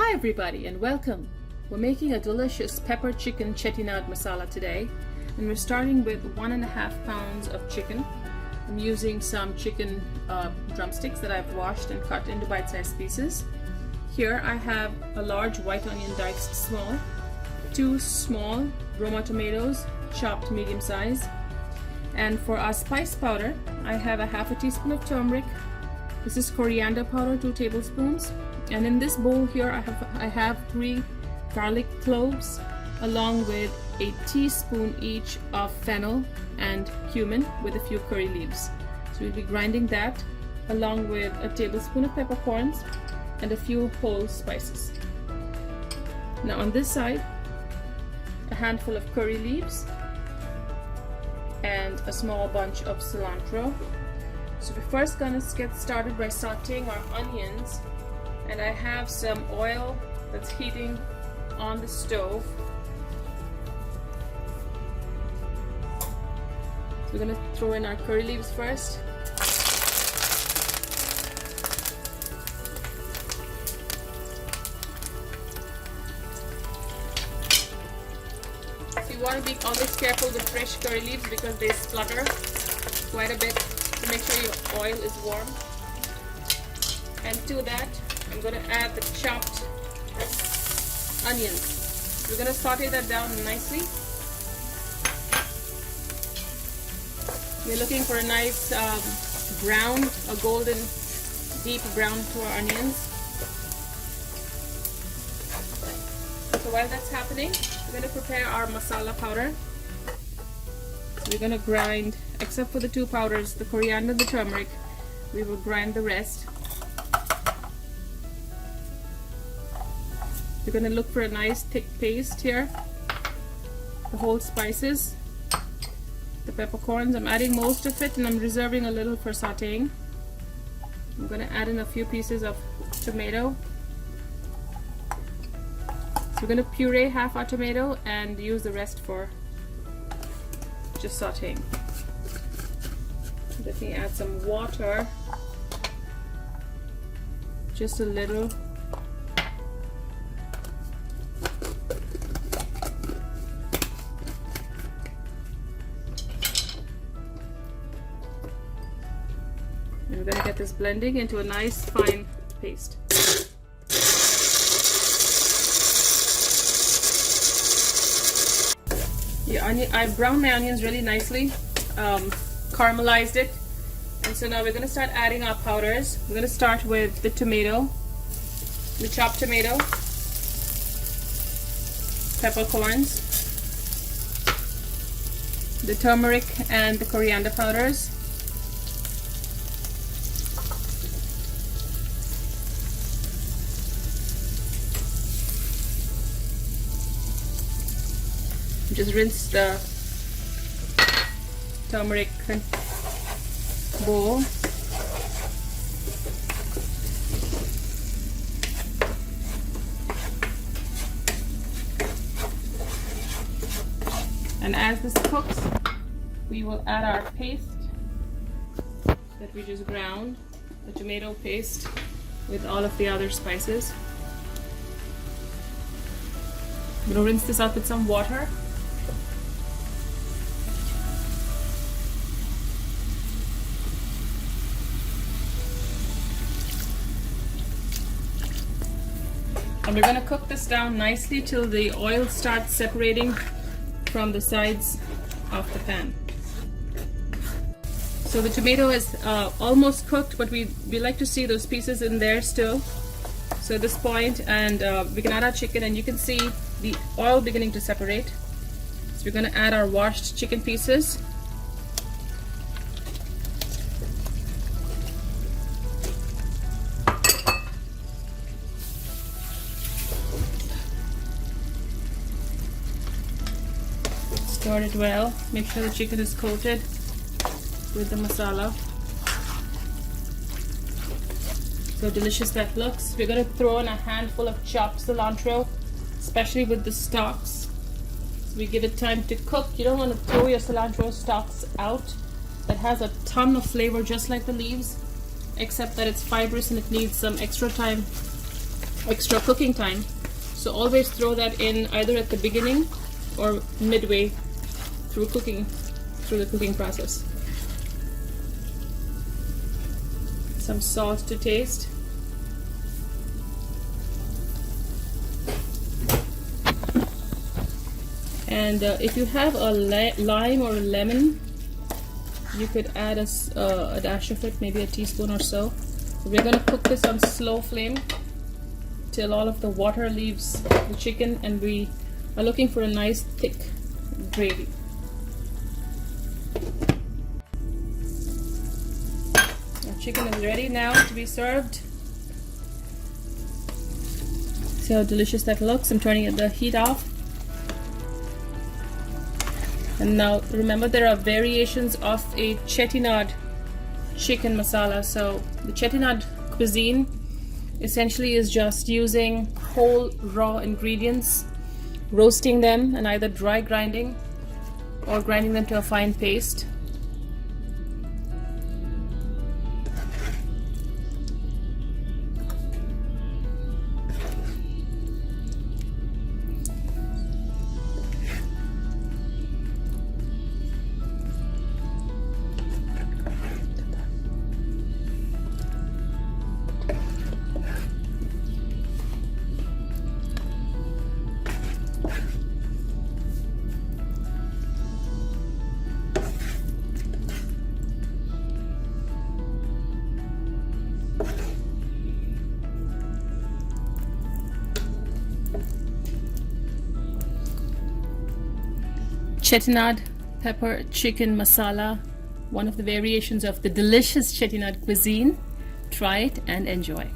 Hi everybody and welcome. We're making a delicious pepper chicken chettinad masala today, and we're starting with 1.5 pounds of chicken. I'm using some chicken drumsticks that I've washed and cut into bite-sized pieces. Here I have a large white onion diced small, 2 small Roma tomatoes chopped medium size, and for our spice powder I have a half a teaspoon of turmeric. This is coriander powder, 2 tablespoons. And in this bowl here I have 3 garlic cloves along with a teaspoon each of fennel and cumin with a few curry leaves. So we'll be grinding that along with a tablespoon of peppercorns and a few whole spices. Now on this side, a handful of curry leaves and a small bunch of cilantro. So we're first gonna get started by sauteing our onions. And I have some oil that's heating on the stove. So we're going to throw in our curry leaves first. So you want to be always careful with fresh curry leaves because they splutter quite a bit. So make sure your oil is warm. And to that, I'm going to add the chopped onions. We're going to saute that down nicely. We're looking for a nice brown, a golden deep brown to our onions. So while that's happening, we're going to prepare our masala powder. So we're going to grind, except for the 2 powders, the coriander and the turmeric, we will grind the rest. You're going to look for a nice thick paste here. The whole spices, the peppercorns, I'm adding most of it and I'm reserving a little for sauteing. I'm going to add in a few pieces of tomato. So we're going to puree half our tomato and use the rest for just sauteing. Let me add some water, just a little. And we're going to get this blending into a nice fine paste. I browned my onions really nicely, caramelized it, and so now we're going to start adding our powders. We're going to start with the tomato, the chopped tomato, peppercorns, the turmeric and the coriander powders, just rinse the turmeric bowl. And as this cooks, we will add our paste that we just ground, the tomato paste with all of the other spices. I'm going to rinse this out with some water. And we're going to cook this down nicely till the oil starts separating from the sides of the pan. So the tomato is almost cooked, but we like to see those pieces in there still. So at this point, and we can add our chicken, and you can see the oil beginning to separate. So we're going to add our washed chicken pieces. Stir it well. Make sure the chicken is coated with the masala. So delicious that looks. We're going to throw in a handful of chopped cilantro, especially with the stalks. So we give it time to cook. You don't want to throw your cilantro stalks out. That has a ton of flavor just like the leaves, except that it's fibrous and it needs some extra time extra cooking time. So always throw that in either at the beginning or midway through the cooking process. Some salt to taste. And if you have a lime or a lemon, you could add a dash of it, maybe a teaspoon or so. We're going to cook this on slow flame till all of the water leaves the chicken, and we are looking for a nice thick gravy. Our chicken is ready now to be served. See how delicious that looks. I'm turning the heat off. And now remember, there are variations of a Chettinad chicken masala. So the Chettinad cuisine essentially is just using whole raw ingredients, roasting them, and either dry grinding or grinding them to a fine paste. Chettinad pepper chicken masala, one of the variations of the delicious Chettinad cuisine. Try it and enjoy.